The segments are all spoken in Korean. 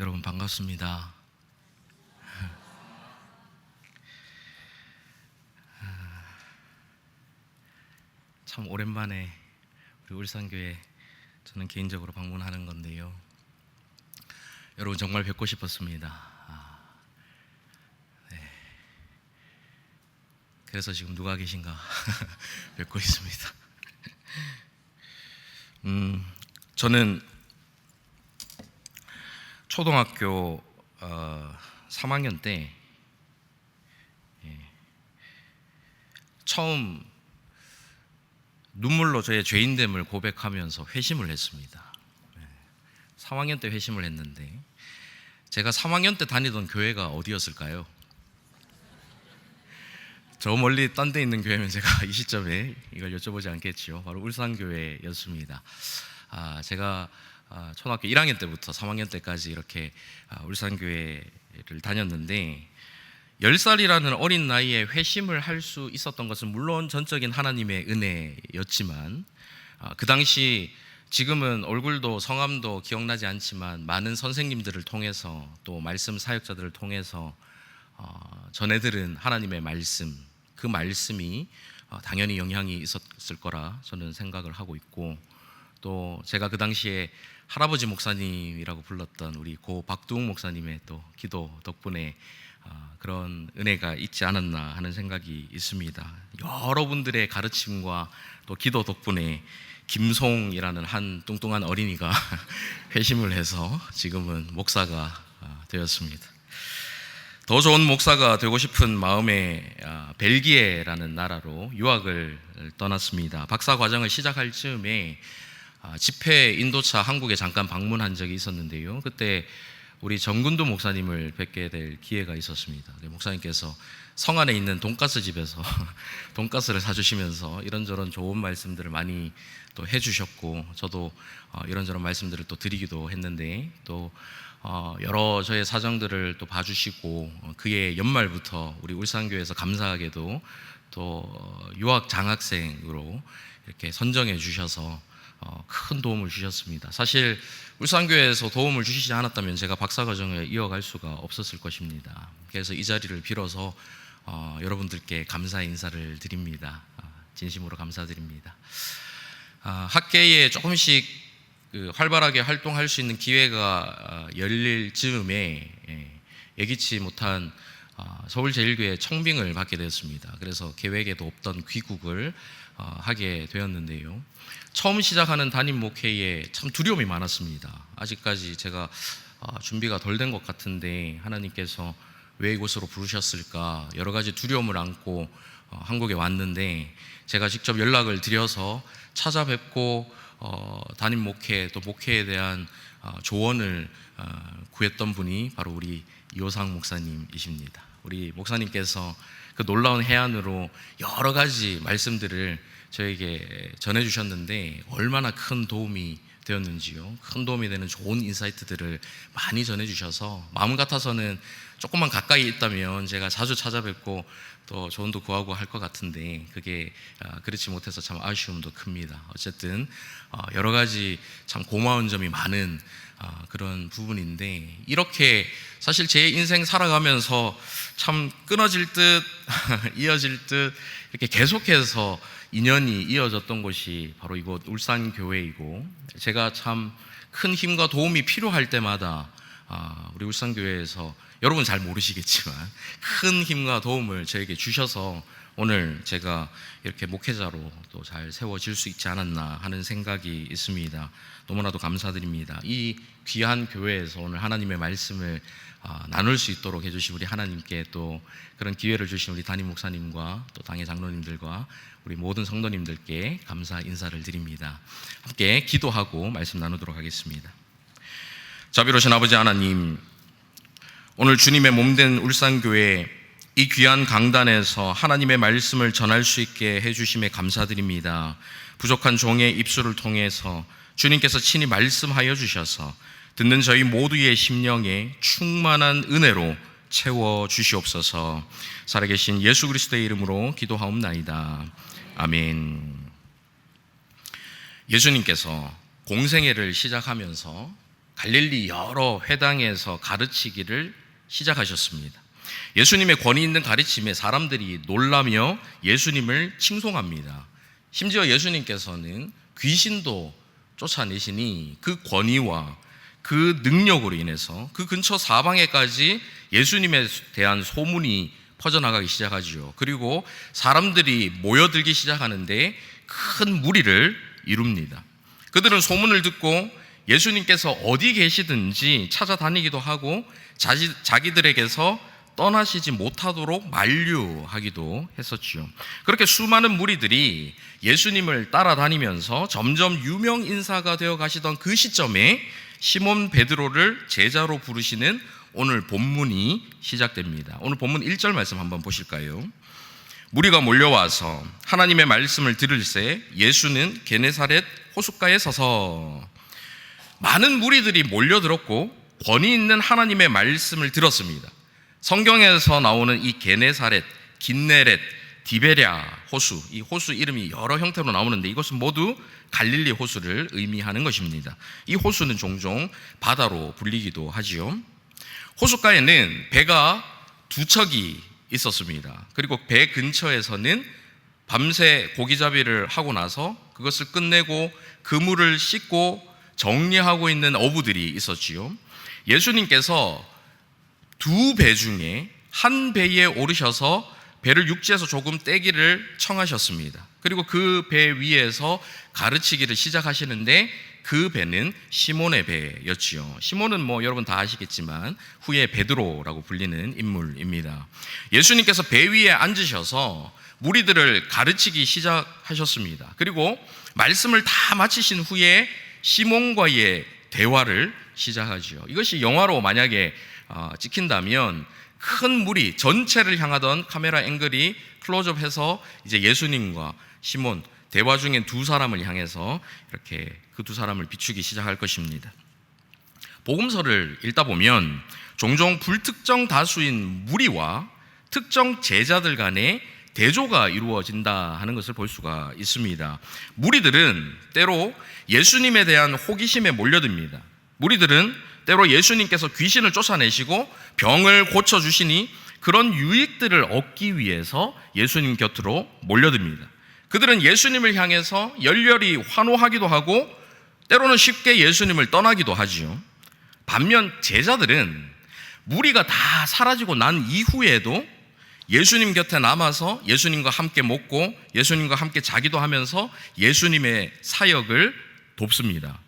여러분 반갑습니다. 참 오랜만에 우리 울산교회 저는 개인적으로 방문하는 건데요. 여러분 정말 뵙고 싶었습니다. 네. 그래서 지금 누가 계신가 뵙고 있습니다. 저는 초등학교 3학년 때 처음 눈물로 저의 죄인됨을 고백하면서 회심을 했습니다. 3학년 때 회심을 했는데 제가 3학년 때 다니던 교회가 어디였을까요? 저 멀리 딴 데 있는 교회면 제가 이 시점에 이걸 여쭤보지 않겠지요. 바로 울산교회였습니다. 제가 초등학교 1학년 때부터 3학년 때까지 이렇게 울산교회를 다녔는데 10살이라는 어린 나이에 회심을 할 수 있었던 것은 물론 전적인 하나님의 은혜였지만 그 당시 지금은 얼굴도 성함도 기억나지 않지만 많은 선생님들을 통해서 또 말씀 사역자들을 통해서 전해들은 하나님의 말씀, 그 말씀이 당연히 영향이 있었을 거라 저는 생각을 하고 있고, 또 제가 그 당시에 할아버지 목사님이라고 불렀던 우리 고 박두웅 목사님의 또 기도 덕분에 그런 은혜가 있지 않았나 하는 생각이 있습니다. 여러분들의 가르침과 또 기도 덕분에 김송이라는 한 뚱뚱한 어린이가 회심을 해서 지금은 목사가 되었습니다. 더 좋은 목사가 되고 싶은 마음에 벨기에라는 나라로 유학을 떠났습니다. 박사 과정을 시작할 즈음에 집회 인도차 한국에 잠깐 방문한 적이 있었는데요. 그때 우리 정근도 목사님을 뵙게 될 기회가 있었습니다. 목사님께서 성 안에 있는 돈가스 집에서 돈가스를 사주시면서 이런저런 좋은 말씀들을 많이 또 해주셨고, 저도 이런저런 말씀들을 또 드리기도 했는데, 또 여러 저의 사정들을 또 봐주시고, 그해 연말부터 우리 울산교회에서 감사하게도 또 유학 장학생으로 이렇게 선정해 주셔서 큰 도움을 주셨습니다. 사실 울산교회에서 도움을 주시지 않았다면 제가 박사과정을 이어갈 수가 없었을 것입니다. 그래서 이 자리를 빌어서 여러분들께 감사의 인사를 드립니다. 진심으로 감사드립니다. 학계에 조금씩 활발하게 활동할 수 있는 기회가 열릴 즈음에 예기치 못한 서울제일교회 청빙을 받게 되었습니다. 그래서 계획에도 없던 귀국을 하게 되었는데요. 처음 시작하는 담임 목회에 참 두려움이 많았습니다. 아직까지 제가 준비가 덜 된 것 같은데 하나님께서 왜 이곳으로 부르셨을까, 여러 가지 두려움을 안고 한국에 왔는데, 제가 직접 연락을 드려서 찾아뵙고 담임 목회 또 목회에 대한 조언을 구했던 분이 바로 우리 이호상 목사님이십니다. 우리 목사님께서 그 놀라운 해안으로 여러 가지 말씀들을 저에게 전해주셨는데 얼마나 큰 도움이 되었는지요. 큰 도움이 되는 좋은 인사이트들을 많이 전해주셔서 마음 같아서는 조금만 가까이 있다면 제가 자주 찾아뵙고 또 조언도 구하고 할 것 같은데, 그게 그렇지 못해서 참 아쉬움도 큽니다. 어쨌든 여러 가지 참 고마운 점이 많은 그런 부분인데, 이렇게 사실 제 인생 살아가면서 참 끊어질 듯 이어질 듯 이렇게 계속해서 인연이 이어졌던 곳이 바로 이곳 울산교회이고, 제가 참 큰 힘과 도움이 필요할 때마다 우리 울산교회에서 여러분 잘 모르시겠지만 큰 힘과 도움을 저에게 주셔서 오늘 제가 이렇게 목회자로 또 잘 세워질 수 있지 않았나 하는 생각이 있습니다. 너무나도 감사드립니다. 이 귀한 교회에서 오늘 하나님의 말씀을 나눌 수 있도록 해주신 우리 하나님께, 또 그런 기회를 주신 우리 담임 목사님과 또 당의 장로님들과 우리 모든 성도님들께 감사 인사를 드립니다. 함께 기도하고 말씀 나누도록 하겠습니다. 자비로우신 아버지 하나님, 오늘 주님의 몸된 울산교회 이 귀한 강단에서 하나님의 말씀을 전할 수 있게 해주심에 감사드립니다. 부족한 종의 입술을 통해서 주님께서 친히 말씀하여 주셔서 듣는 저희 모두의 심령에 충만한 은혜로 채워 주시옵소서. 살아계신 예수 그리스도의 이름으로 기도하옵나이다. 아멘. 예수님께서 공생애를 시작하면서 갈릴리 여러 회당에서 가르치기를 시작하셨습니다. 예수님의 권위 있는 가르침에 사람들이 놀라며 예수님을 칭송합니다. 심지어 예수님께서는 귀신도 쫓아내시니 그 권위와 그 능력으로 인해서 그 근처 사방에까지 예수님에 대한 소문이 퍼져나가기 시작하지요. 그리고 사람들이 모여들기 시작하는데 큰 무리를 이룹니다. 그들은 소문을 듣고 예수님께서 어디 계시든지 찾아다니기도 하고 자기들에게서 떠나시지 못하도록 만류하기도 했었지요. 그렇게 수많은 무리들이 예수님을 따라다니면서 점점 유명 인사가 되어 가시던 그 시점에 시몬 베드로를 제자로 부르시는 오늘 본문이 시작됩니다. 오늘 본문 1절 말씀 한번 보실까요? 무리가 몰려와서 하나님의 말씀을 들을새 예수는 게네사렛 호숫가에 서서. 많은 무리들이 몰려들었고 권위 있는 하나님의 말씀을 들었습니다. 성경에서 나오는 이 게네사렛, 긴네렛, 디베랴 호수, 이 호수 이름이 여러 형태로 나오는데 이것은 모두 갈릴리 호수를 의미하는 것입니다. 이 호수는 종종 바다로 불리기도 하지요. 호숫가에는 배가 두 척이 있었습니다. 그리고 배 근처에서는 밤새 고기잡이를 하고 나서 그것을 끝내고 그물을 씻고 정리하고 있는 어부들이 있었지요. 예수님께서 두 배 중에 한 배에 오르셔서 배를 육지에서 조금 떼기를 청하셨습니다. 그리고 그 배 위에서 가르치기를 시작하시는데 그 배는 시몬의 배였지요. 시몬은 여러분 다 아시겠지만 후에 베드로라고 불리는 인물입니다. 예수님께서 배 위에 앉으셔서 무리들을 가르치기 시작하셨습니다. 그리고 말씀을 다 마치신 후에 시몬과의 대화를 시작하지요. 이것이 영화로 만약에 찍힌다면 큰 무리 전체를 향하던 카메라 앵글이 클로즈업해서 이제 예수님과 시몬 대화 중엔 두 사람을 향해서 이렇게 그 두 사람을 비추기 시작할 것입니다. 복음서를 읽다 보면 종종 불특정 다수인 무리와 특정 제자들 간의 대조가 이루어진다 하는 것을 볼 수가 있습니다. 무리들은 때로 예수님에 대한 호기심에 몰려듭니다. 무리들은 때로 예수님께서 귀신을 쫓아내시고 병을 고쳐주시니 그런 유익들을 얻기 위해서 예수님 곁으로 몰려듭니다. 그들은 예수님을 향해서 열렬히 환호하기도 하고 때로는 쉽게 예수님을 떠나기도 하지요. 반면 제자들은 무리가 다 사라지고 난 이후에도 예수님 곁에 남아서 예수님과 함께 먹고 예수님과 함께 자기도 하면서 예수님의 사역을 돕습니다.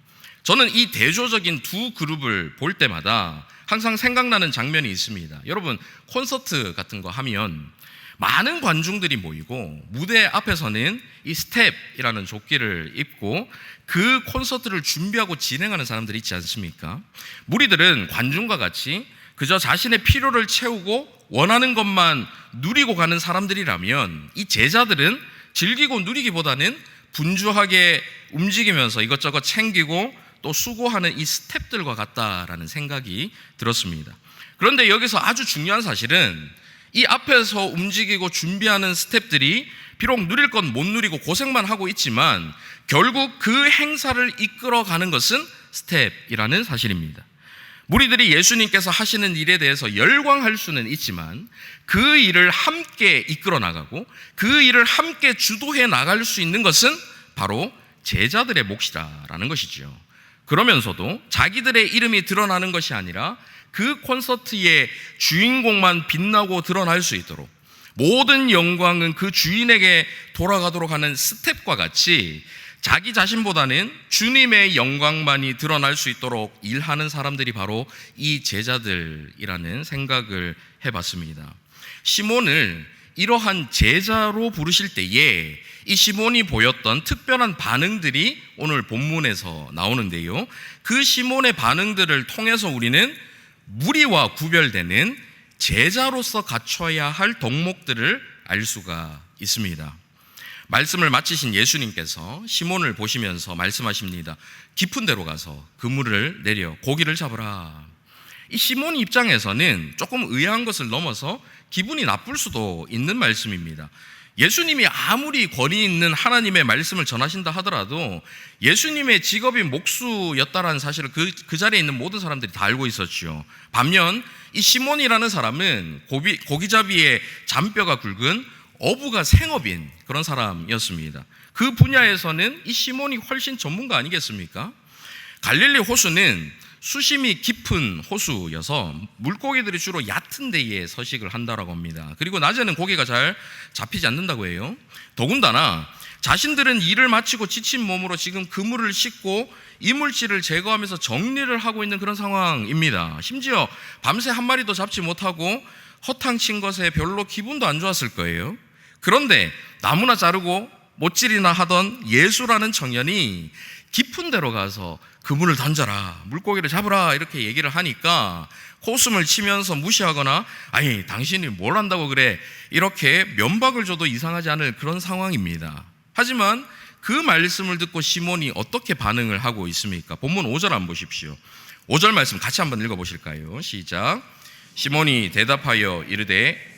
저는 이 대조적인 두 그룹을 볼 때마다 항상 생각나는 장면이 있습니다. 여러분 콘서트 같은 거 하면 많은 관중들이 모이고 무대 앞에서는 이 스텝이라는 조끼를 입고 그 콘서트를 준비하고 진행하는 사람들이 있지 않습니까? 무리들은 관중과 같이 그저 자신의 필요를 채우고 원하는 것만 누리고 가는 사람들이라면 이 제자들은 즐기고 누리기보다는 분주하게 움직이면서 이것저것 챙기고 또 수고하는 이 스텝들과 같다라는 생각이 들었습니다. 그런데 여기서 아주 중요한 사실은 이 앞에서 움직이고 준비하는 스텝들이 비록 누릴 건 못 누리고 고생만 하고 있지만 결국 그 행사를 이끌어가는 것은 스텝이라는 사실입니다. 무리들이 예수님께서 하시는 일에 대해서 열광할 수는 있지만 그 일을 함께 이끌어 나가고 그 일을 함께 주도해 나갈 수 있는 것은 바로 제자들의 몫이라는 것이지요. 그러면서도 자기들의 이름이 드러나는 것이 아니라 그 콘서트의 주인공만 빛나고 드러날 수 있도록 모든 영광은 그 주인에게 돌아가도록 하는 스텝과 같이 자기 자신보다는 주님의 영광만이 드러날 수 있도록 일하는 사람들이 바로 이 제자들이라는 생각을 해봤습니다. 시몬을 이러한 제자로 부르실 때에 이 시몬이 보였던 특별한 반응들이 오늘 본문에서 나오는데요. 그 시몬의 반응들을 통해서 우리는 무리와 구별되는 제자로서 갖춰야 할 덕목들을 알 수가 있습니다. 말씀을 마치신 예수님께서 시몬을 보시면서 말씀하십니다. 깊은 데로 가서 그물을 내려 고기를 잡으라. 이 시몬 입장에서는 조금 의아한 것을 넘어서 기분이 나쁠 수도 있는 말씀입니다. 예수님이 아무리 권위 있는 하나님의 말씀을 전하신다 하더라도 예수님의 직업이 목수였다라는 사실을 그 자리에 있는 모든 사람들이 다 알고 있었죠. 반면 이 시몬이라는 사람은 고기잡이의 잔뼈가 굵은 어부가 생업인 그런 사람이었습니다. 그 분야에서는 이 시몬이 훨씬 전문가 아니겠습니까? 갈릴리 호수는 수심이 깊은 호수여서 물고기들이 주로 얕은 데에 서식을 한다라고 합니다. 그리고 낮에는 고기가 잘 잡히지 않는다고 해요. 더군다나 자신들은 일을 마치고 지친 몸으로 지금 그물을 싣고 이물질을 제거하면서 정리를 하고 있는 그런 상황입니다. 심지어 밤새 한 마리도 잡지 못하고 허탕친 것에 별로 기분도 안 좋았을 거예요. 그런데 나무나 자르고 못질이나 하던 예수라는 청년이 깊은 데로 가서 그물을 던져라, 물고기를 잡으라 이렇게 얘기를 하니까 코웃음을 치면서 무시하거나 아니 당신이 뭘 한다고 그래 이렇게 면박을 줘도 이상하지 않을 그런 상황입니다. 하지만 그 말씀을 듣고 시몬이 어떻게 반응을 하고 있습니까? 본문 5절 한번 보십시오. 5절 말씀 같이 한번 읽어보실까요? 시작. 시몬이 대답하여 이르되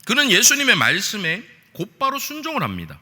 그는 예수님의 말씀에 곧바로 순종을 합니다.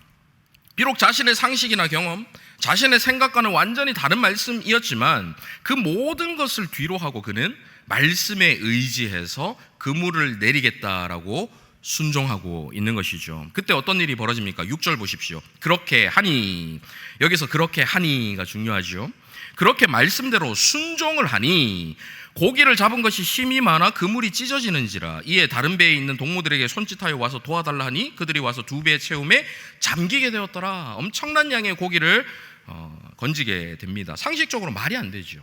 비록 자신의 상식이나 경험, 자신의 생각과는 완전히 다른 말씀이었지만 그 모든 것을 뒤로 하고 그는 말씀에 의지해서 그물을 내리겠다라고 순종하고 있는 것이죠. 그때 어떤 일이 벌어집니까? 6절 보십시오. 그렇게 하니, 여기서 그렇게 하니가 중요하죠. 그렇게 말씀대로 순종을 하니 고기를 잡은 것이 힘이 많아 그물이 찢어지는지라. 이에 다른 배에 있는 동무들에게 손짓하여 와서 도와달라 하니 그들이 와서 두 배의 채움에 잠기게 되었더라. 엄청난 양의 고기를 건지게 됩니다. 상식적으로 말이 안 되죠.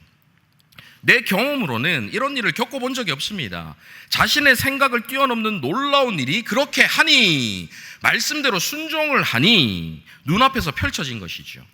내 경험으로는 이런 일을 겪어본 적이 없습니다. 자신의 생각을 뛰어넘는 놀라운 일이 그렇게 하니, 말씀대로 순종을 하니 눈앞에서 펼쳐진 것이죠.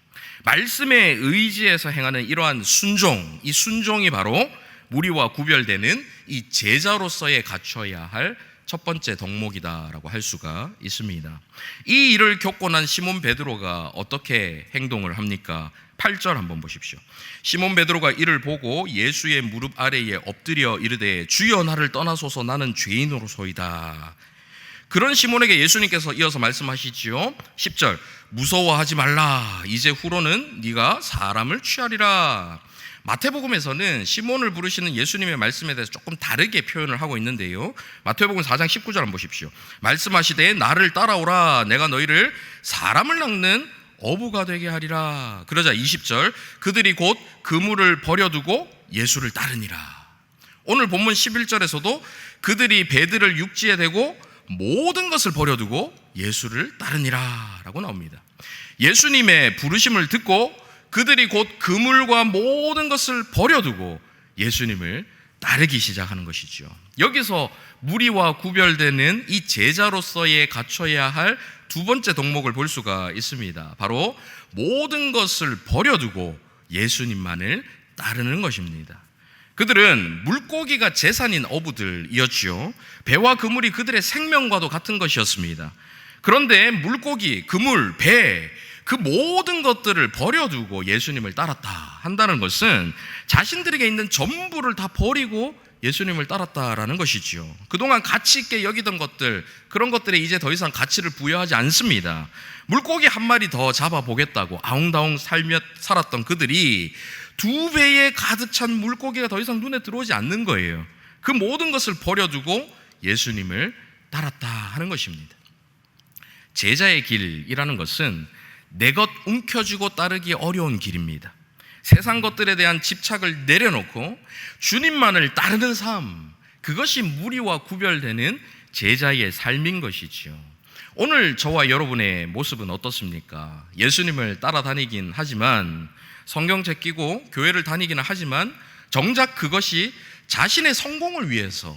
말씀에 의지해서 행하는 이러한 순종, 이 순종이 바로 무리와 구별되는 이 제자로서의 갖춰야 할 첫 번째 덕목이다라고 할 수가 있습니다. 이 일을 겪고 난 시몬 베드로가 어떻게 행동을 합니까? 8절 한번 보십시오. 시몬 베드로가 이를 보고 예수의 무릎 아래에 엎드려 이르되 주여 나를 떠나소서 나는 죄인으로소이다. 그런 시몬에게 예수님께서 이어서 말씀하시지요. 10절 무서워하지 말라 이제 후로는 네가 사람을 취하리라. 마태복음에서는 시몬을 부르시는 예수님의 말씀에 대해서 조금 다르게 표현을 하고 있는데요. 마태복음 4장 19절 한번 보십시오. 말씀하시되 나를 따라오라 내가 너희를 사람을 낚는 어부가 되게 하리라. 그러자 20절 그들이 곧 그물을 버려두고 예수를 따르니라. 오늘 본문 11절에서도 그들이 배들을 육지에 대고 모든 것을 버려두고 예수를 따르니라 라고 나옵니다. 예수님의 부르심을 듣고 그들이 곧 그물과 모든 것을 버려두고 예수님을 따르기 시작하는 것이죠. 여기서 무리와 구별되는 이 제자로서의 갖춰야 할 두 번째 덕목을 볼 수가 있습니다. 바로 모든 것을 버려두고 예수님만을 따르는 것입니다. 그들은 물고기가 재산인 어부들이었지요. 배와 그물이 그들의 생명과도 같은 것이었습니다. 그런데 물고기, 그물, 배, 그 모든 것들을 버려두고 예수님을 따랐다 한다는 것은 자신들에게 있는 전부를 다 버리고 예수님을 따랐다라는 것이지요. 그동안 가치 있게 여기던 것들, 그런 것들에 이제 더 이상 가치를 부여하지 않습니다. 물고기 한 마리 더 잡아보겠다고 아웅다웅 살았던 그들이 두 배에 가득 찬 물고기가 더 이상 눈에 들어오지 않는 거예요. 그 모든 것을 버려두고 예수님을 따랐다 하는 것입니다. 제자의 길이라는 것은 내 것 움켜쥐고 따르기 어려운 길입니다. 세상 것들에 대한 집착을 내려놓고 주님만을 따르는 삶, 그것이 무리와 구별되는 제자의 삶인 것이지요. 오늘 저와 여러분의 모습은 어떻습니까? 예수님을 따라다니긴 하지만, 성경 제끼고 교회를 다니기는 하지만 정작 그것이 자신의 성공을 위해서,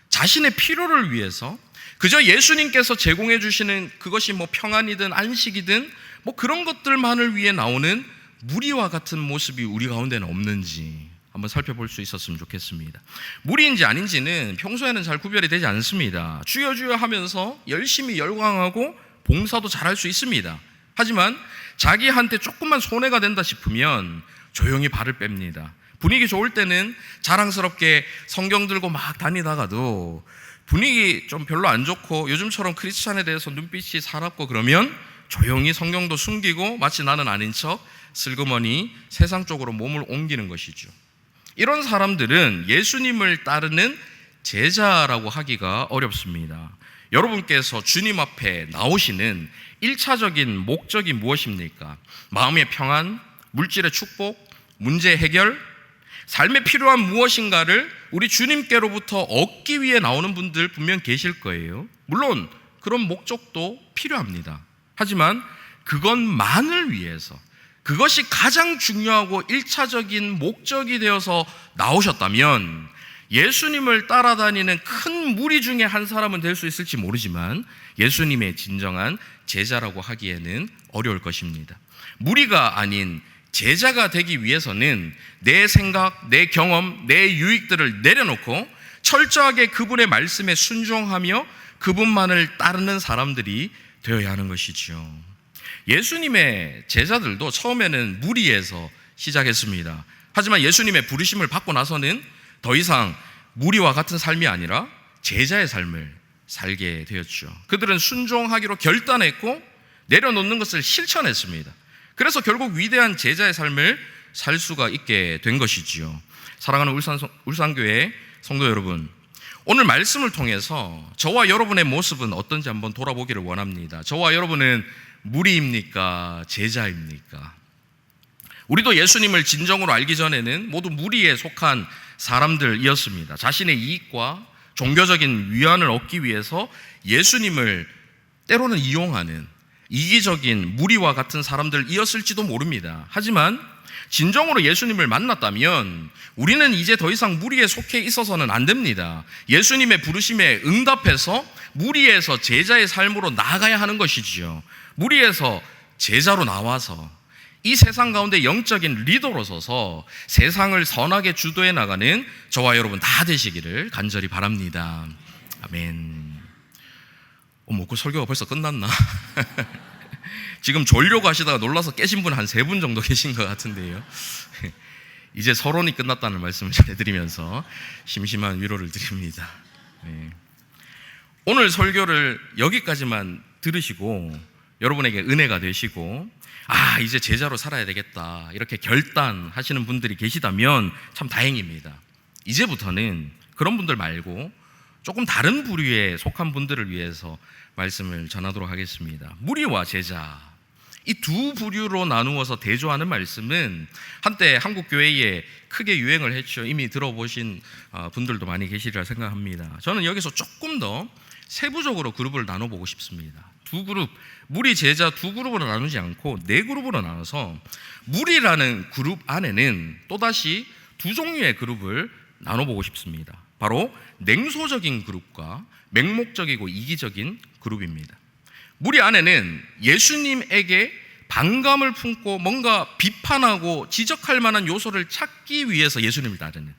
자신의 필요를 위해서 그저 예수님께서 제공해 주시는 그것이 뭐 평안이든 안식이든 뭐 그런 것들만을 위해 나오는 무리와 같은 모습이 우리 가운데는 없는지 한번 살펴볼 수 있었으면 좋겠습니다. 무리인지 아닌지는 평소에는 잘 구별이 되지 않습니다. 주여 주여 하면서 열심히 열광하고 봉사도 잘할 수 있습니다. 하지만 자기한테 조금만 손해가 된다 싶으면 조용히 발을 뺍니다. 분위기 좋을 때는 자랑스럽게 성경 들고 막 다니다가도 분위기 좀 별로 안 좋고 요즘처럼 크리스찬에 대해서 눈빛이 살았고 그러면 조용히 성경도 숨기고 마치 나는 아닌 척 슬그머니 세상 쪽으로 몸을 옮기는 것이죠. 이런 사람들은 예수님을 따르는 제자라고 하기가 어렵습니다. 여러분께서 주님 앞에 나오시는 1차적인 목적이 무엇입니까? 마음의 평안, 물질의 축복, 문제 해결, 삶에 필요한 무엇인가를 우리 주님께로부터 얻기 위해 나오는 분들 분명 계실 거예요. 물론 그런 목적도 필요합니다. 하지만 그것만을 위해서, 그것이 가장 중요하고 1차적인 목적이 되어서 나오셨다면 예수님을 따라다니는 큰 무리 중에 한 사람은 될 수 있을지 모르지만 예수님의 진정한 제자라고 하기에는 어려울 것입니다. 무리가 아닌 제자가 되기 위해서는 내 생각, 내 경험, 내 유익들을 내려놓고 철저하게 그분의 말씀에 순종하며 그분만을 따르는 사람들이 되어야 하는 것이죠. 예수님의 제자들도 처음에는 무리에서 시작했습니다. 하지만 예수님의 부르심을 받고 나서는 더 이상 무리와 같은 삶이 아니라 제자의 삶을 살게 되었죠. 그들은 순종하기로 결단했고 내려놓는 것을 실천했습니다. 그래서 결국 위대한 제자의 삶을 살 수가 있게 된 것이지요. 사랑하는 울산교회 성도 여러분, 오늘 말씀을 통해서 저와 여러분의 모습은 어떤지 한번 돌아보기를 원합니다. 저와 여러분은 무리입니까? 제자입니까? 우리도 예수님을 진정으로 알기 전에는 모두 무리에 속한 사람들이었습니다. 자신의 이익과 종교적인 위안을 얻기 위해서 예수님을 때로는 이용하는 이기적인 무리와 같은 사람들이었을지도 모릅니다. 하지만 진정으로 예수님을 만났다면 우리는 이제 더 이상 무리에 속해 있어서는 안 됩니다. 예수님의 부르심에 응답해서 무리에서 제자의 삶으로 나아가야 하는 것이지요. 무리에서 제자로 나와서 이 세상 가운데 영적인 리더로 서서 세상을 선하게 주도해 나가는 저와 여러분 다 되시기를 간절히 바랍니다. 아멘. 그 설교가 벌써 끝났나? 지금 졸려고 하시다가 놀라서 깨신 분 한 3분 정도 계신 것 같은데요. 이제 서론이 끝났다는 말씀을 전해드리면서 심심한 위로를 드립니다. 네. 오늘 설교를 여기까지만 들으시고 여러분에게 은혜가 되시고 이제 제자로 살아야 되겠다 이렇게 결단하시는 분들이 계시다면 참 다행입니다. 이제부터는 그런 분들 말고 조금 다른 부류에 속한 분들을 위해서 말씀을 전하도록 하겠습니다. 무리와 제자, 이 두 부류로 나누어서 대조하는 말씀은 한때 한국 교회에 크게 유행을 했죠. 이미 들어보신 분들도 많이 계시리라 생각합니다. 저는 여기서 조금 더 세부적으로 그룹을 나눠보고 싶습니다. 두 그룹, 무리, 제자 두 그룹으로 나누지 않고 4그룹으로 나눠서 무리라는 그룹 안에는 또다시 두 종류의 그룹을 나눠보고 싶습니다. 바로 냉소적인 그룹과 맹목적이고 이기적인 그룹입니다. 무리 안에는 예수님에게 반감을 품고 뭔가 비판하고 지적할 만한 요소를 찾기 위해서 예수님을 따르는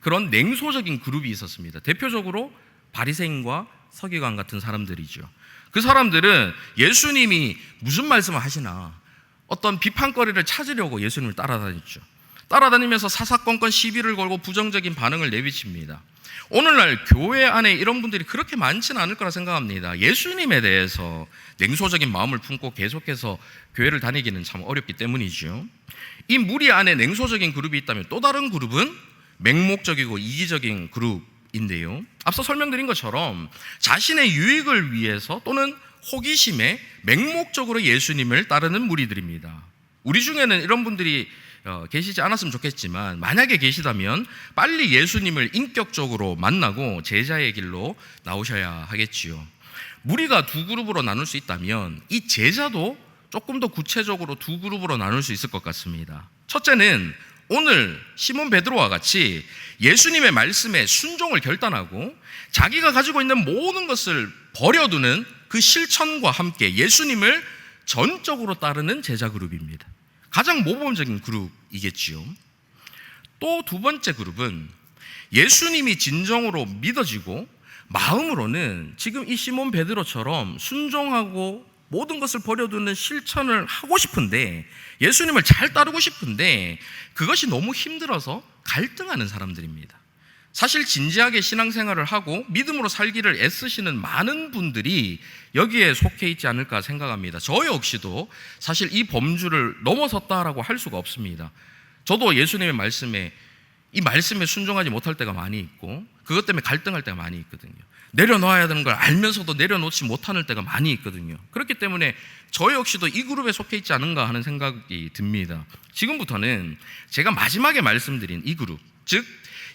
그런 냉소적인 그룹이 있었습니다. 대표적으로 바리새인과 서기관 같은 사람들이죠. 그 사람들은 예수님이 무슨 말씀을 하시나 어떤 비판거리를 찾으려고 예수님을 따라다녔죠. 따라다니면서 사사건건 시비를 걸고 부정적인 반응을 내비칩니다. 오늘날 교회 안에 이런 분들이 그렇게 많지는 않을 거라 생각합니다. 예수님에 대해서 냉소적인 마음을 품고 계속해서 교회를 다니기는 참 어렵기 때문이죠. 이 무리 안에 냉소적인 그룹이 있다면 또 다른 그룹은 맹목적이고 이기적인 그룹인데요. 앞서 설명드린 것처럼 자신의 유익을 위해서 또는 호기심에 맹목적으로 예수님을 따르는 무리들입니다. 우리 중에는 이런 분들이 계시지 않았으면 좋겠지만 만약에 계시다면 빨리 예수님을 인격적으로 만나고 제자의 길로 나오셔야 하겠지요. 무리가 두 그룹으로 나눌 수 있다면 이 제자도 조금 더 구체적으로 두 그룹으로 나눌 수 있을 것 같습니다. 첫째는 오늘 시몬 베드로와 같이 예수님의 말씀에 순종을 결단하고 자기가 가지고 있는 모든 것을 버려두는 그 실천과 함께 예수님을 전적으로 따르는 제자 그룹입니다. 가장 모범적인 그룹이겠지요. 또 두 번째 그룹은 예수님이 진정으로 믿어지고 마음으로는 지금 이 시몬 베드로처럼 순종하고 모든 것을 버려두는 실천을 하고 싶은데, 예수님을 잘 따르고 싶은데 그것이 너무 힘들어서 갈등하는 사람들입니다. 사실 진지하게 신앙생활을 하고 믿음으로 살기를 애쓰시는 많은 분들이 여기에 속해 있지 않을까 생각합니다. 저 역시도 사실 이 범주를 넘어섰다라고 할 수가 없습니다. 저도 예수님의 말씀에, 이 말씀에 순종하지 못할 때가 많이 있고, 그것 때문에 갈등할 때가 많이 있거든요. 내려놓아야 되는 걸 알면서도 내려놓지 못하는 때가 많이 있거든요. 그렇기 때문에 저 역시도 이 그룹에 속해 있지 않은가 하는 생각이 듭니다. 지금부터는 제가 마지막에 말씀드린 이 그룹, 즉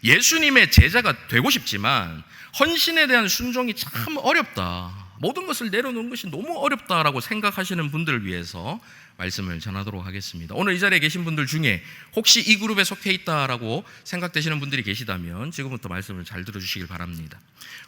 예수님의 제자가 되고 싶지만 헌신에 대한 순종이 참 어렵다, 모든 것을 내려놓는 것이 너무 어렵다라고 생각하시는 분들을 위해서 말씀을 전하도록 하겠습니다. 오늘 이 자리에 계신 분들 중에 혹시 이 그룹에 속해 있다라고 생각되시는 분들이 계시다면 지금부터 말씀을 잘 들어주시길 바랍니다.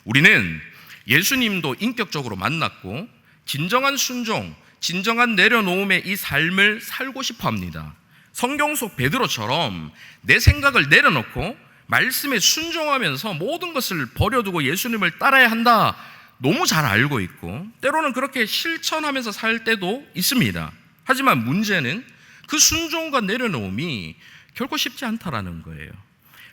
우리는 예수님도 인격적으로 만났고 진정한 순종, 진정한 내려놓음의 이 삶을 살고 싶어 합니다. 성경 속 베드로처럼 내 생각을 내려놓고 말씀에 순종하면서 모든 것을 버려두고 예수님을 따라야 한다, 너무 잘 알고 있고 때로는 그렇게 실천하면서 살 때도 있습니다. 하지만 문제는 그 순종과 내려놓음이 결코 쉽지 않다라는 거예요.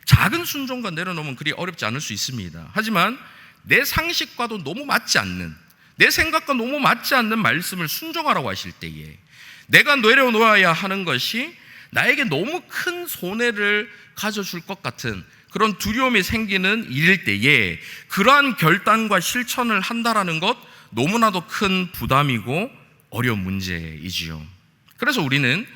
작은 순종과 내려놓으면 그리 어렵지 않을 수 있습니다. 하지만 내 상식과도 너무 맞지 않는, 내 생각과 너무 맞지 않는 말씀을 순종하라고 하실 때에 내가 내려놓아야 하는 것이 나에게 너무 큰 손해를 가져줄 것 같은 그런 두려움이 생기는 일일 때에 그러한 결단과 실천을 한다라는 것, 너무나도 큰 부담이고 어려운 문제이지요. 그래서 우리는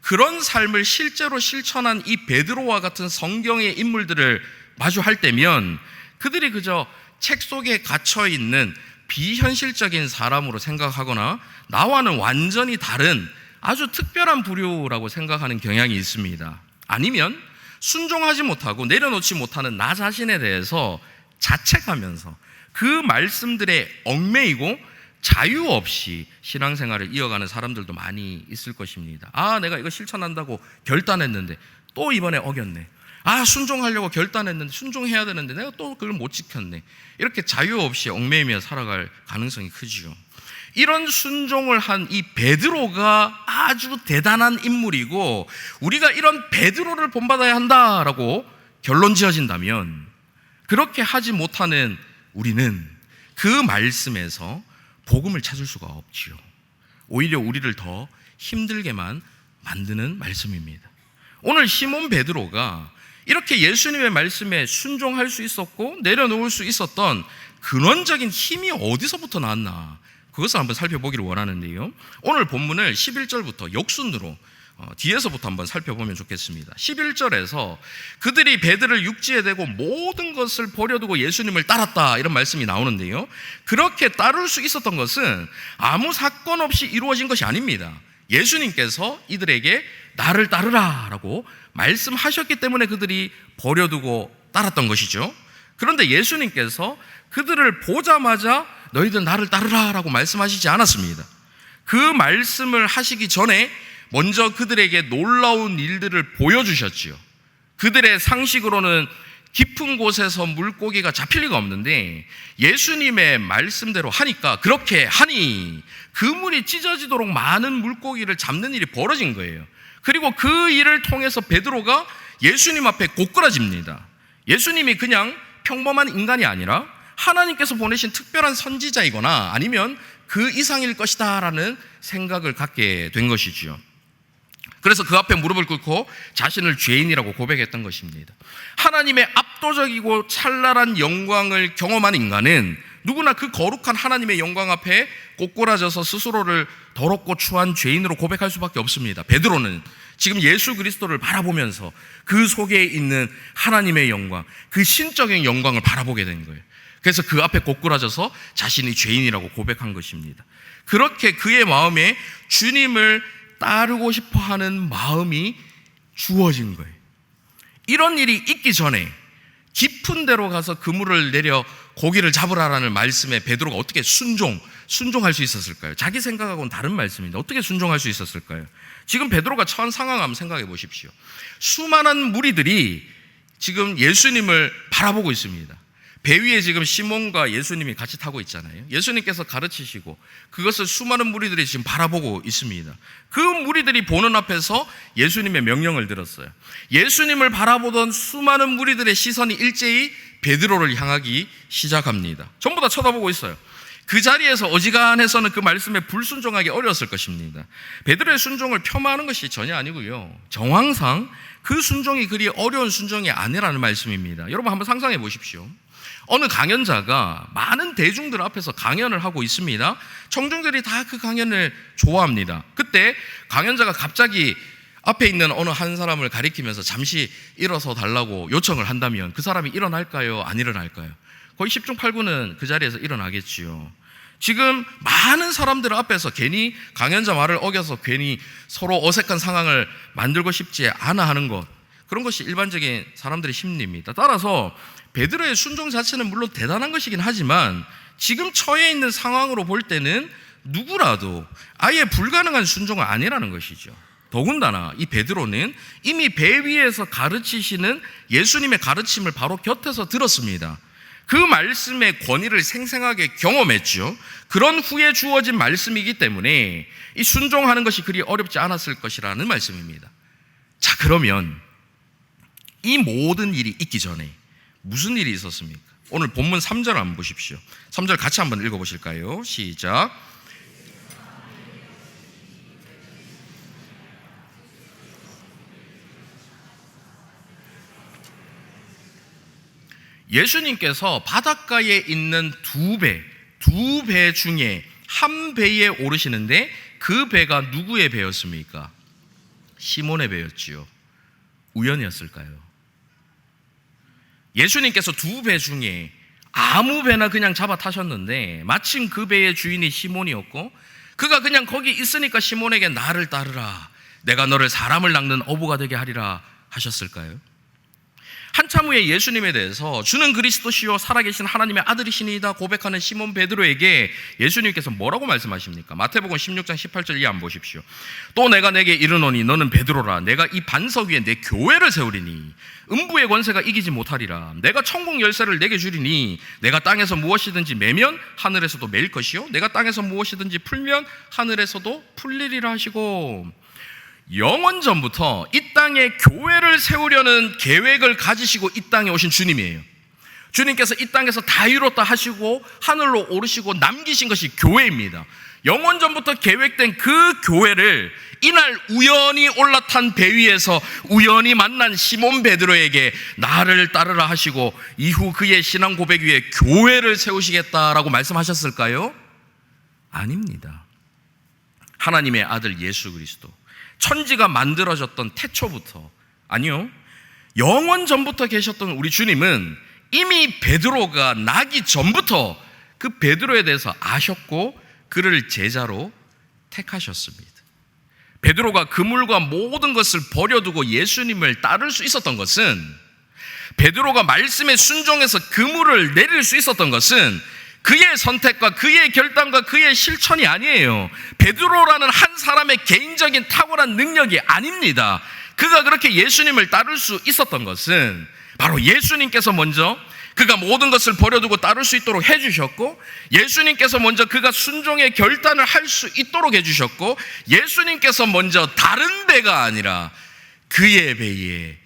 그런 삶을 실제로 실천한 이 베드로와 같은 성경의 인물들을 마주할 때면 그들이 그저 책 속에 갇혀있는 비현실적인 사람으로 생각하거나 나와는 완전히 다른 아주 특별한 부류라고 생각하는 경향이 있습니다. 아니면 순종하지 못하고 내려놓지 못하는 나 자신에 대해서 자책하면서 그 말씀들에 얽매이고 자유 없이 신앙생활을 이어가는 사람들도 많이 있을 것입니다. 아, 내가 이거 실천한다고 결단했는데 또 이번에 어겼네. 아, 순종하려고 결단했는데 순종해야 되는데 내가 또 그걸 못 지켰네. 이렇게 자유 없이 얽매이며 살아갈 가능성이 크지요. 이런 순종을 한 이 베드로가 아주 대단한 인물이고 우리가 이런 베드로를 본받아야 한다라고 결론 지어진다면, 그렇게 하지 못하는 우리는 그 말씀에서 복음을 찾을 수가 없지요. 오히려 우리를 더 힘들게만 만드는 말씀입니다. 오늘 시몬 베드로가 이렇게 예수님의 말씀에 순종할 수 있었고 내려놓을 수 있었던 근원적인 힘이 어디서부터 나왔나, 그것을 한번 살펴보기를 원하는데요. 오늘 본문을 11절부터 역순으로 뒤에서부터 한번 살펴보면 좋겠습니다. 11절에서 그들이 배들을 육지에 대고 모든 것을 버려두고 예수님을 따랐다, 이런 말씀이 나오는데요. 그렇게 따를 수 있었던 것은 아무 사건 없이 이루어진 것이 아닙니다. 예수님께서 이들에게 나를 따르라 라고 말씀하셨기 때문에 그들이 버려두고 따랐던 것이죠. 그런데 예수님께서 그들을 보자마자 너희들 나를 따르라 라고 말씀하시지 않았습니다. 그 말씀을 하시기 전에 먼저 그들에게 놀라운 일들을 보여주셨지요. 그들의 상식으로는 깊은 곳에서 물고기가 잡힐 리가 없는데 예수님의 말씀대로 하니까, 그렇게 하니 그물이 찢어지도록 많은 물고기를 잡는 일이 벌어진 거예요. 그리고 그 일을 통해서 베드로가 예수님 앞에 고꾸라집니다. 예수님이 그냥 평범한 인간이 아니라 하나님께서 보내신 특별한 선지자이거나 아니면 그 이상일 것이다 라는 생각을 갖게 된 것이지요. 그래서 그 앞에 무릎을 꿇고 자신을 죄인이라고 고백했던 것입니다. 하나님의 압도적이고 찬란한 영광을 경험한 인간은 누구나 그 거룩한 하나님의 영광 앞에 꼬꾸라져서 스스로를 더럽고 추한 죄인으로 고백할 수밖에 없습니다. 베드로는 지금 예수 그리스도를 바라보면서 그 속에 있는 하나님의 영광, 그 신적인 영광을 바라보게 된 거예요. 그래서 그 앞에 고꾸라져서 자신이 죄인이라고 고백한 것입니다. 그렇게 그의 마음에 주님을 따르고 싶어 하는 마음이 주어진 거예요. 이런 일이 있기 전에 깊은 데로 가서 그물을 내려 고기를 잡으라라는 말씀에 베드로가 어떻게 순종할 수 있었을까요? 자기 생각하고는 다른 말씀인데 어떻게 순종할 수 있었을까요? 지금 베드로가 처한 상황 한번 생각해 보십시오. 수많은 무리들이 지금 예수님을 바라보고 있습니다. 배 위에 지금 시몬과 예수님이 같이 타고 있잖아요. 예수님께서 가르치시고 그것을 수많은 무리들이 지금 바라보고 있습니다. 그 무리들이 보는 앞에서 예수님의 명령을 들었어요. 예수님을 바라보던 수많은 무리들의 시선이 일제히 베드로를 향하기 시작합니다. 전부 다 쳐다보고 있어요. 그 자리에서 어지간해서는 그 말씀에 불순종하기 어려웠을 것입니다. 베드로의 순종을 폄하하는 것이 전혀 아니고요, 정황상 그 순종이 그리 어려운 순종이 아니라는 말씀입니다. 여러분 한번 상상해 보십시오. 어느 강연자가 많은 대중들 앞에서 강연을 하고 있습니다. 청중들이 다 그 강연을 좋아합니다. 그때 강연자가 갑자기 앞에 있는 어느 한 사람을 가리키면서 잠시 일어서 달라고 요청을 한다면 그 사람이 일어날까요? 안 일어날까요? 거의 10중 8구는 그 자리에서 일어나겠지요. 지금 많은 사람들 앞에서 괜히 강연자 말을 어겨서 괜히 서로 어색한 상황을 만들고 싶지 않아 하는 것, 그런 것이 일반적인 사람들의 심리입니다. 따라서 베드로의 순종 자체는 물론 대단한 것이긴 하지만 지금 처해 있는 상황으로 볼 때는 누구라도 아예 불가능한 순종은 아니라는 것이죠. 더군다나 이 베드로는 이미 배 위에서 가르치시는 예수님의 가르침을 바로 곁에서 들었습니다. 그 말씀의 권위를 생생하게 경험했죠. 그런 후에 주어진 말씀이기 때문에 이 순종하는 것이 그리 어렵지 않았을 것이라는 말씀입니다. 자, 그러면 이 모든 일이 있기 전에 무슨 일이 있었습니까? 오늘 본문 3절 한번 보십시오. 3절 같이 한번 읽어보실까요? 시작. 예수님께서 바닷가에 있는 두 배 중에 한 배에 오르시는데 그 배가 누구의 배였습니까? 시몬의 배였지요. 우연이었을까요? 예수님께서 두 배 중에 아무 배나 그냥 잡아 타셨는데 마침 그 배의 주인이 시몬이었고 그가 그냥 거기 있으니까 시몬에게 나를 따르라, 내가 너를 사람을 낚는 어부가 되게 하리라 하셨을까요? 한참 후에 예수님에 대해서 주는 그리스도시요 살아계신 하나님의 아들이시니이다 고백하는 시몬 베드로에게 예수님께서 뭐라고 말씀하십니까? 마태복음 16장 18절 이해 한번 보십시오. 또 내가 내게 이르노니 너는 베드로라, 내가 이 반석 위에 내 교회를 세우리니 음부의 권세가 이기지 못하리라. 내가 천국 열쇠를 내게 주리니 내가 땅에서 무엇이든지 매면 하늘에서도 매일 것이요 내가 땅에서 무엇이든지 풀면 하늘에서도 풀리리라 하시고, 영원 전부터 이 땅에 교회를 세우려는 계획을 가지시고 이 땅에 오신 주님이에요. 주님께서 이 땅에서 다 이뤘다 하시고 하늘로 오르시고 남기신 것이 교회입니다. 영원 전부터 계획된 그 교회를 이날 우연히 올라탄 배 위에서 우연히 만난 시몬 베드로에게 나를 따르라 하시고 이후 그의 신앙 고백 위에 교회를 세우시겠다라고 말씀하셨을까요? 아닙니다. 하나님의 아들 예수 그리스도, 천지가 만들어졌던 태초부터, 아니요, 영원 전부터 계셨던 우리 주님은 이미 베드로가 나기 전부터 그 베드로에 대해서 아셨고 그를 제자로 택하셨습니다. 베드로가 그물과 모든 것을 버려두고 예수님을 따를 수 있었던 것은, 베드로가 말씀에 순종해서 그물을 내릴 수 있었던 것은 그의 선택과 그의 결단과 그의 실천이 아니에요. 베드로라는 한 사람의 개인적인 탁월한 능력이 아닙니다. 그가 그렇게 예수님을 따를 수 있었던 것은 바로 예수님께서 먼저 그가 모든 것을 버려두고 따를 수 있도록 해주셨고, 예수님께서 먼저 그가 순종의 결단을 할 수 있도록 해주셨고, 예수님께서 먼저 다른 배가 아니라 그의 배에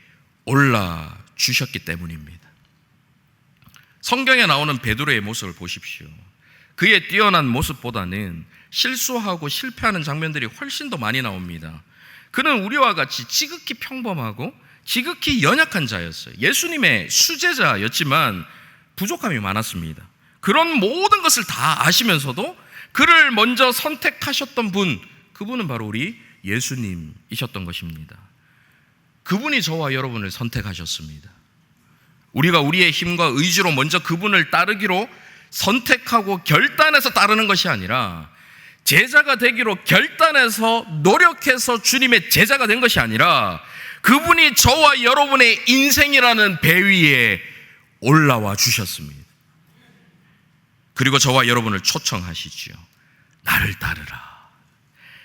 올라주셨기 때문입니다. 성경에 나오는 베드로의 모습을 보십시오. 그의 뛰어난 모습보다는 실수하고 실패하는 장면들이 훨씬 더 많이 나옵니다. 그는 우리와 같이 지극히 평범하고 지극히 연약한 자였어요. 예수님의 수제자였지만 부족함이 많았습니다. 그런 모든 것을 다 아시면서도 그를 먼저 선택하셨던 분, 그분은 바로 우리 예수님이셨던 것입니다. 그분이 저와 여러분을 선택하셨습니다. 우리가 우리의 힘과 의지로 먼저 그분을 따르기로 선택하고 결단해서 따르는 것이 아니라, 제자가 되기로 결단해서 노력해서 주님의 제자가 된 것이 아니라, 그분이 저와 여러분의 인생이라는 배 위에 올라와 주셨습니다. 그리고 저와 여러분을 초청하시지요. 나를 따르라.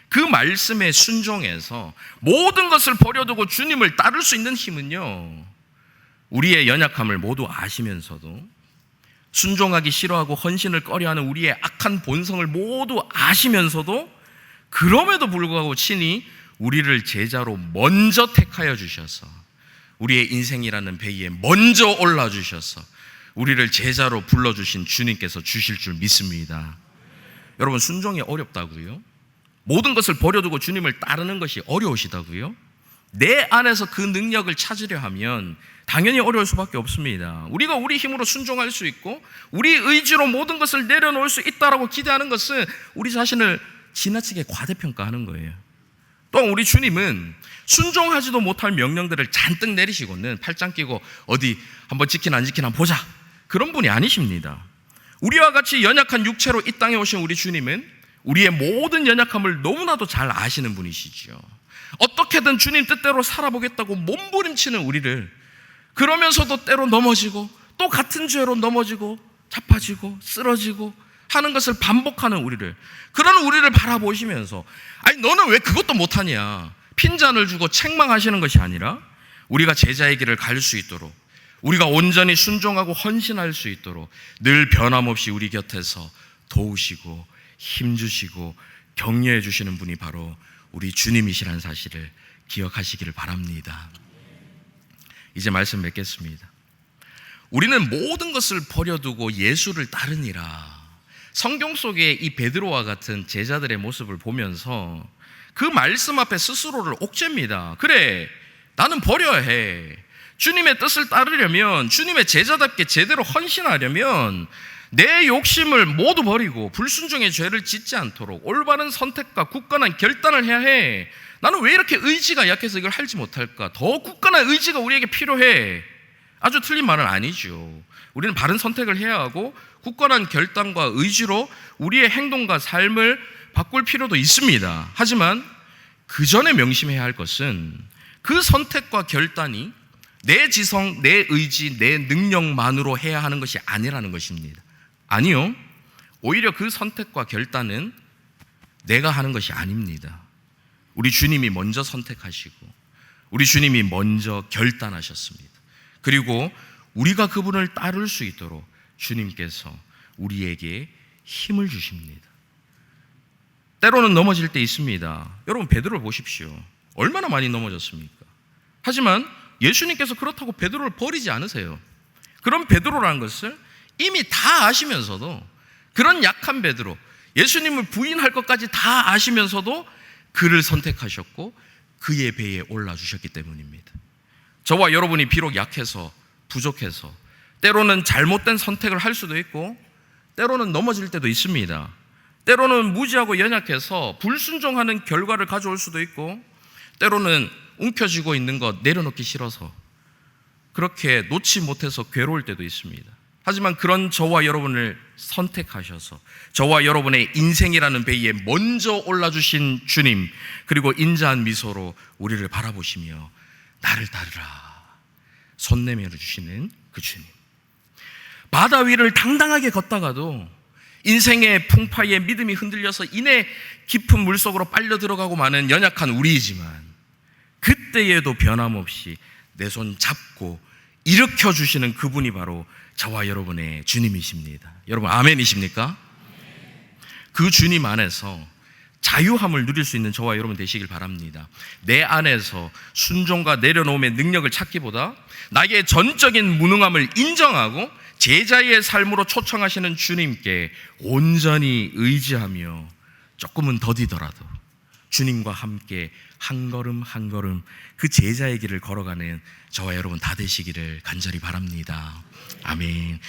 그 말씀에 순종해서 모든 것을 버려두고 주님을 따를 수 있는 힘은요, 우리의 연약함을 모두 아시면서도 순종하기 싫어하고 헌신을 꺼려하는 우리의 악한 본성을 모두 아시면서도 그럼에도 불구하고 친히 우리를 제자로 먼저 택하여 주셔서 우리의 인생이라는 배에 먼저 올라주셔서 우리를 제자로 불러주신 주님께서 주실 줄 믿습니다. 여러분, 순종이 어렵다고요? 모든 것을 버려두고 주님을 따르는 것이 어려우시다고요? 내 안에서 그 능력을 찾으려 하면 당연히 어려울 수밖에 없습니다. 우리가 우리 힘으로 순종할 수 있고 우리 의지로 모든 것을 내려놓을 수 있다라고 기대하는 것은 우리 자신을 지나치게 과대평가하는 거예요. 또한 우리 주님은 순종하지도 못할 명령들을 잔뜩 내리시고는 팔짱 끼고 어디 한번 지키나 안 지키나 보자, 그런 분이 아니십니다. 우리와 같이 연약한 육체로 이 땅에 오신 우리 주님은 우리의 모든 연약함을 너무나도 잘 아시는 분이시죠. 어떻게든 주님 뜻대로 살아보겠다고 몸부림치는 우리를, 그러면서도 때로 넘어지고 또 같은 죄로 넘어지고 자빠지고 쓰러지고 하는 것을 반복하는 우리를, 그런 우리를 바라보시면서 아니 너는 왜 그것도 못하냐 핀잔을 주고 책망하시는 것이 아니라 우리가 제자의 길을 갈 수 있도록, 우리가 온전히 순종하고 헌신할 수 있도록 늘 변함없이 우리 곁에서 도우시고 힘주시고 격려해 주시는 분이 바로 우리 주님이시라는 사실을 기억하시기를 바랍니다. 이제 말씀 맺겠습니다. 우리는 모든 것을 버려두고 예수를 따르니라. 성경 속에 이 베드로와 같은 제자들의 모습을 보면서 그 말씀 앞에 스스로를 옥죄입니다. 그래, 나는 버려야 해. 주님의 뜻을 따르려면, 주님의 제자답게 제대로 헌신하려면 내 욕심을 모두 버리고 불순종의 죄를 짓지 않도록 올바른 선택과 굳건한 결단을 해야 해. 나는 왜 이렇게 의지가 약해서 이걸 하지 못할까? 더 굳건한 의지가 우리에게 필요해. 아주 틀린 말은 아니죠. 우리는 바른 선택을 해야 하고 굳건한 결단과 의지로 우리의 행동과 삶을 바꿀 필요도 있습니다. 하지만 그 전에 명심해야 할 것은 그 선택과 결단이 내 지성, 내 의지, 내 능력만으로 해야 하는 것이 아니라는 것입니다. 아니요, 오히려 그 선택과 결단은 내가 하는 것이 아닙니다. 우리 주님이 먼저 선택하시고 우리 주님이 먼저 결단하셨습니다. 그리고 우리가 그분을 따를 수 있도록 주님께서 우리에게 힘을 주십니다. 때로는 넘어질 때 있습니다. 여러분, 베드로를 보십시오. 얼마나 많이 넘어졌습니까? 하지만 예수님께서 그렇다고 베드로를 버리지 않으세요. 그런 베드로라는 것을 이미 다 아시면서도, 그런 약한 베드로, 예수님을 부인할 것까지 다 아시면서도 그를 선택하셨고 그의 배에 올라주셨기 때문입니다. 저와 여러분이 비록 약해서 부족해서 때로는 잘못된 선택을 할 수도 있고 때로는 넘어질 때도 있습니다. 때로는 무지하고 연약해서 불순종하는 결과를 가져올 수도 있고 때로는 움켜쥐고 있는 것 내려놓기 싫어서 그렇게 놓지 못해서 괴로울 때도 있습니다. 하지만 그런 저와 여러분을 선택하셔서 저와 여러분의 인생이라는 배에 먼저 올라주신 주님, 그리고 인자한 미소로 우리를 바라보시며 나를 따르라 손 내밀어 주시는 그 주님, 바다 위를 당당하게 걷다가도 인생의 풍파에 믿음이 흔들려서 이내 깊은 물속으로 빨려 들어가고 마는 연약한 우리이지만 그때에도 변함없이 내 손 잡고 일으켜 주시는 그분이 바로 저와 여러분의 주님이십니다. 여러분 아멘이십니까? 그 주님 안에서 자유함을 누릴 수 있는 저와 여러분 되시길 바랍니다. 내 안에서 순종과 내려놓음의 능력을 찾기보다 나의 전적인 무능함을 인정하고 제자의 삶으로 초청하시는 주님께 온전히 의지하며 조금은 더디더라도 주님과 함께 한 걸음 한 걸음 그 제자의 길을 걸어가는 저와 여러분 다 되시기를 간절히 바랍니다. 아멘.